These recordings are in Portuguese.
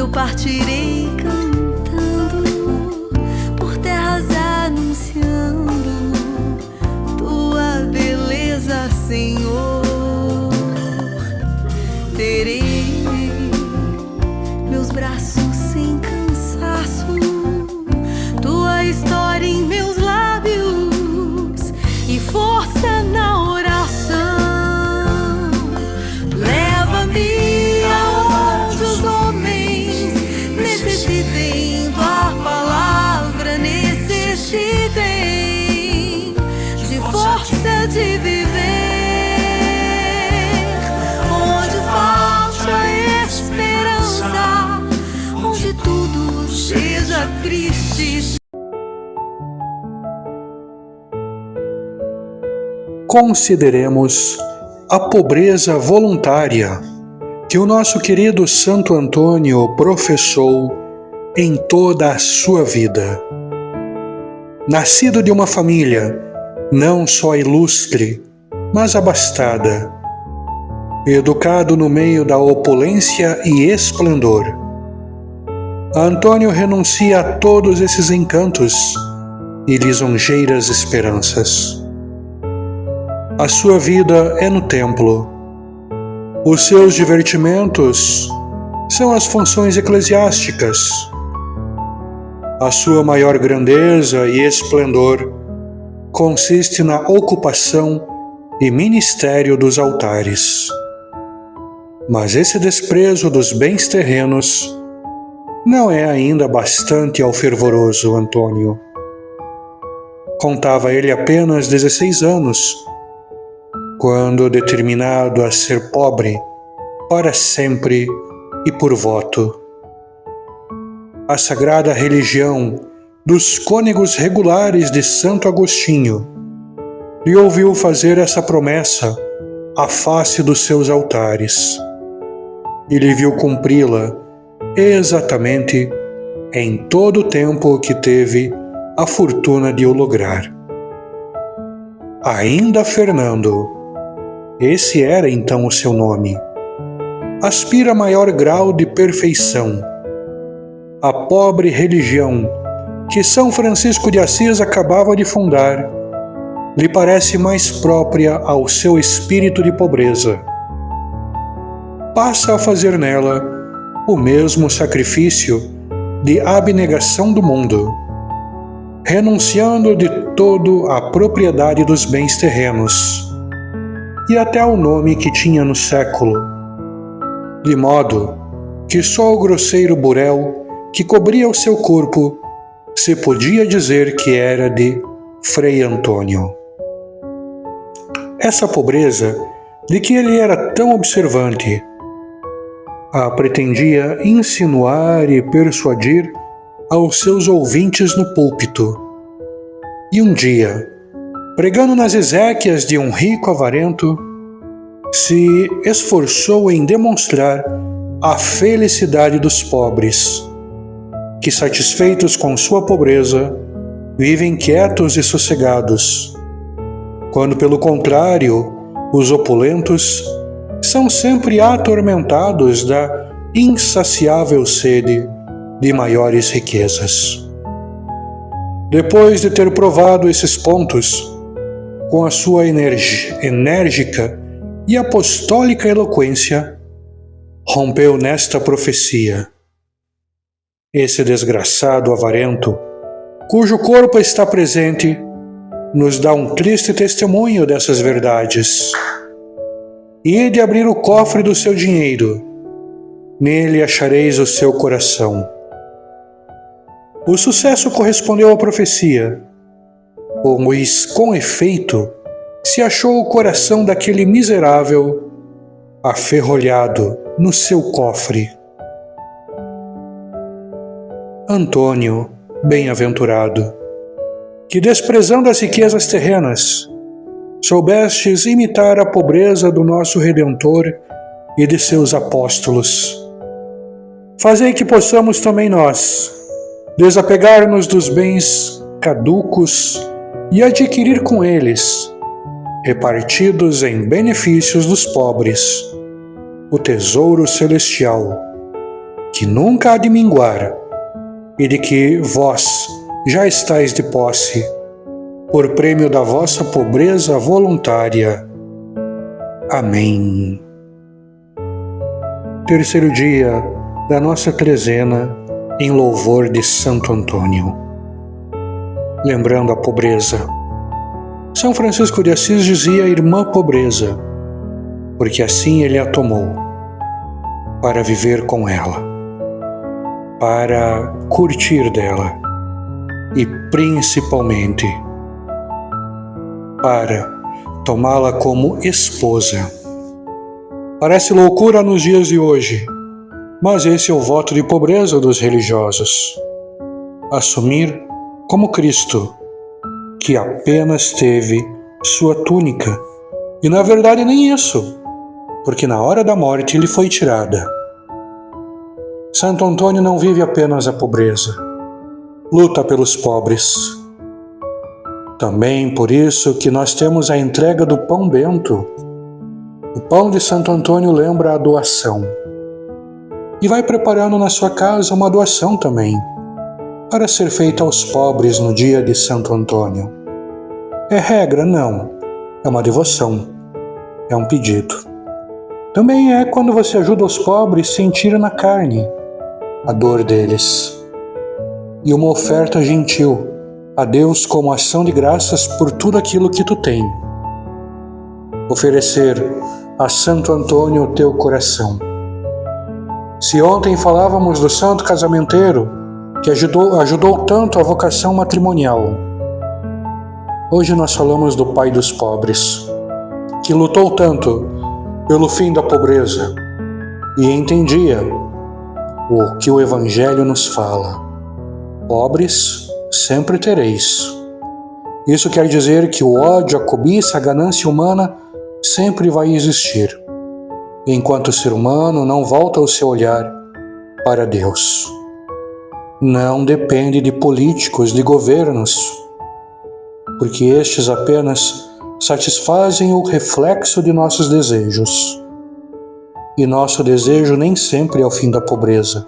eu partirei cantando por terras anunciando tua beleza, Senhor. Terei meus braços sem cansaço, tua história em meus lábios e força na oração. Leva-me aonde os homens necessitem, tua palavra necessitem de força de viver. Onde falta esperança, onde tudo seja triste. Consideremos a pobreza voluntária que o nosso querido Santo Antônio professou em toda a sua vida. Nascido de uma família não só ilustre, mas abastada, educado no meio da opulência e esplendor, Antônio renuncia a todos esses encantos e lisonjeiras esperanças. A sua vida é no templo. Os seus divertimentos são as funções eclesiásticas. A sua maior grandeza e esplendor consiste na ocupação e ministério dos altares. Mas esse desprezo dos bens terrenos não é ainda bastante ao fervoroso Antônio. Contava ele apenas 16 anos, quando determinado a ser pobre para sempre e por voto. A sagrada religião dos cônegos regulares de Santo Agostinho lhe ouviu fazer essa promessa à face dos seus altares e lhe viu cumpri-la exatamente em todo o tempo que teve a fortuna de o lograr. Ainda Fernando, esse era então o seu nome, aspira a maior grau de perfeição. A pobre religião que São Francisco de Assis acabava de fundar lhe parece mais própria ao seu espírito de pobreza. Passa a fazer nela o mesmo sacrifício de abnegação do mundo, renunciando de todo à propriedade dos bens terrenos e até ao nome que tinha no século, de modo que só o grosseiro burel que cobria o seu corpo se podia dizer que era de Frei Antônio. Essa pobreza de que ele era tão observante a pretendia insinuar e persuadir aos seus ouvintes no púlpito. E um dia, pregando nas exéquias de um rico avarento, se esforçou em demonstrar a felicidade dos pobres, que, satisfeitos com sua pobreza, vivem quietos e sossegados, quando, pelo contrário, os opulentos são sempre atormentados da insaciável sede de maiores riquezas. Depois de ter provado esses pontos, com a sua enérgica e apostólica eloquência, rompeu nesta profecia: esse desgraçado avarento, cujo corpo está presente, nos dá um triste testemunho dessas verdades. E de abrir o cofre do seu dinheiro, nele achareis o seu coração. O sucesso correspondeu à profecia, pois, com efeito, se achou o coração daquele miserável aferrolhado no seu cofre. Antônio, bem-aventurado, que, desprezando as riquezas terrenas, soubestes imitar a pobreza do nosso Redentor e de seus apóstolos. Fazei que possamos também nós desapegar-nos dos bens caducos e adquirir com eles, repartidos em benefícios dos pobres, o tesouro celestial, que nunca há de minguar, e de que vós já estáis de posse, por prêmio da vossa pobreza voluntária. Amém. Terceiro dia da nossa trezena em louvor de Santo Antônio. Lembrando a pobreza. São Francisco de Assis dizia irmã pobreza, porque assim ele a tomou, para viver com ela, para curtir dela e principalmente para tomá-la como esposa. Parece loucura nos dias de hoje, mas esse é o voto de pobreza dos religiosos. Assumir como Cristo, que apenas teve sua túnica, e na verdade nem isso, porque na hora da morte lhe foi tirada. Santo Antônio não vive apenas a pobreza, luta pelos pobres. Também por isso que nós temos a entrega do pão bento. O pão de Santo Antônio lembra a doação. E vai preparando na sua casa uma doação também, para ser feita aos pobres no dia de Santo Antônio. É regra? Não. É uma devoção. É um pedido. Também é quando você ajuda os pobres a sentir na carne a dor deles. E uma oferta gentil a Deus como ação de graças por tudo aquilo que tu tem. Oferecer a Santo Antônio o teu coração. Se ontem falávamos do santo casamenteiro, que ajudou tanto a vocação matrimonial, hoje nós falamos do pai dos pobres, que lutou tanto pelo fim da pobreza e entendia o que o Evangelho nos fala. Pobres sempre tereis. Isso quer dizer que o ódio, a cobiça, a ganância humana sempre vai existir, enquanto o ser humano não volta o seu olhar para Deus. Não depende de políticos, de governos, porque estes apenas satisfazem o reflexo de nossos desejos. E nosso desejo nem sempre é o fim da pobreza.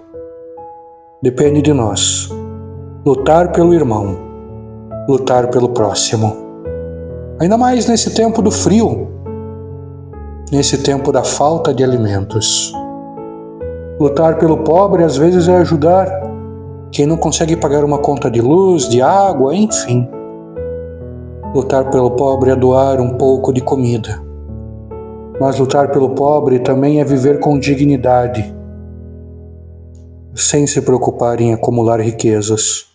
Depende de nós. Lutar pelo irmão, lutar pelo próximo. Ainda mais nesse tempo do frio, nesse tempo da falta de alimentos. Lutar pelo pobre às vezes é ajudar quem não consegue pagar uma conta de luz, de água, enfim. Lutar pelo pobre é doar um pouco de comida. Mas lutar pelo pobre também é viver com dignidade, sem se preocupar em acumular riquezas.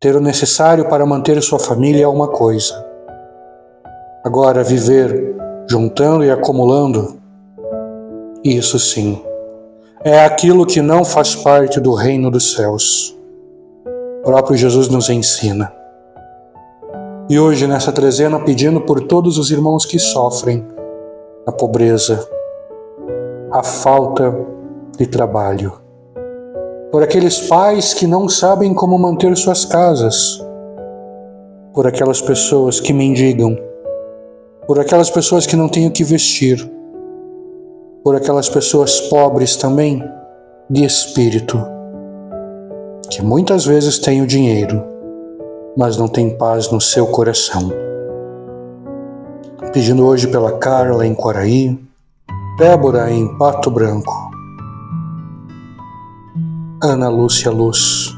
Ter o necessário para manter sua família é uma coisa. Agora, viver juntando e acumulando, isso sim, é aquilo que não faz parte do reino dos céus. O próprio Jesus nos ensina. E hoje, nessa trezena, pedindo por todos os irmãos que sofrem a pobreza, a falta de trabalho, por aqueles pais que não sabem como manter suas casas, por aquelas pessoas que mendigam, por aquelas pessoas que não têm o que vestir, por aquelas pessoas pobres também de espírito, que muitas vezes têm o dinheiro, mas não têm paz no seu coração. Pedindo hoje pela Carla em Quaraí, Débora em Pato Branco, Ana Lúcia Luz,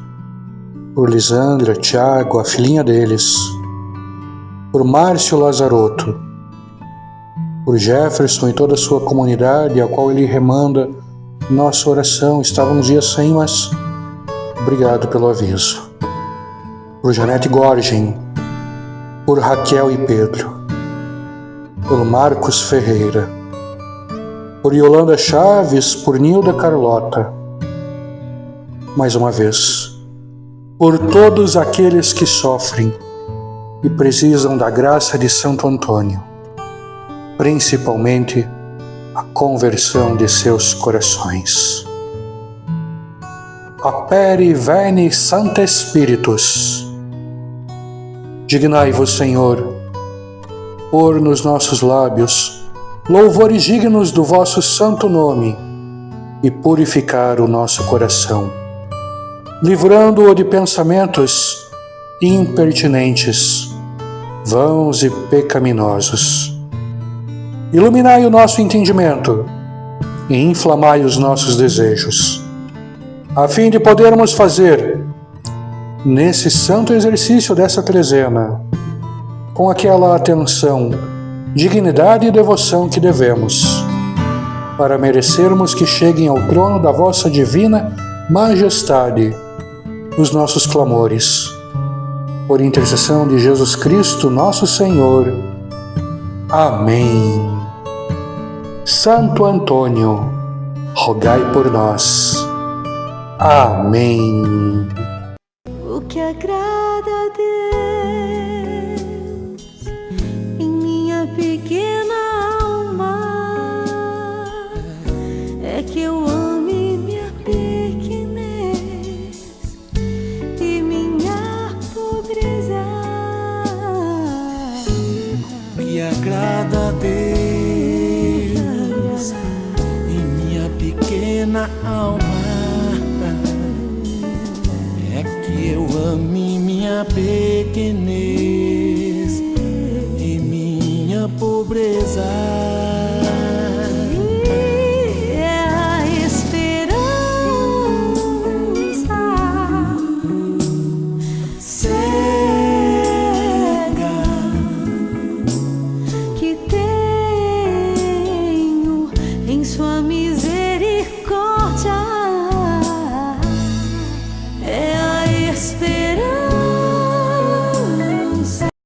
por Lisandra, Tiago, a filhinha deles, por Márcio Lazarotto, por Jefferson e toda a sua comunidade, a qual ele remanda nossa oração. Estava uns dias sem, mas obrigado pelo aviso. Por Janete Gorgen, por Raquel e Pedro, pelo Marcos Ferreira, por Yolanda Chaves, por Nilda Carlota, mais uma vez, por todos aqueles que sofrem e precisam da graça de Santo Antônio, principalmente a conversão de seus corações. Aperi veni Sancte Spiritus. Dignai-vos, Senhor, pôr nos nossos lábios louvores dignos do vosso santo nome, e purificar o nosso coração, livrando-o de pensamentos impertinentes, vãos e pecaminosos. Iluminai o nosso entendimento e inflamai os nossos desejos, a fim de podermos fazer, nesse santo exercício dessa trezena, com aquela atenção, dignidade e devoção que devemos, para merecermos que cheguem ao trono da vossa divina majestade os nossos clamores. Por intercessão de Jesus Cristo, nosso Senhor. Amém. Santo Antônio, rogai por nós. Amém. O que agrada a Deus em minha pequena alma é que eu ame minha pequenez e minha pobreza. O que agrada a Deus em minha pequena alma é que eu ame minha pequenez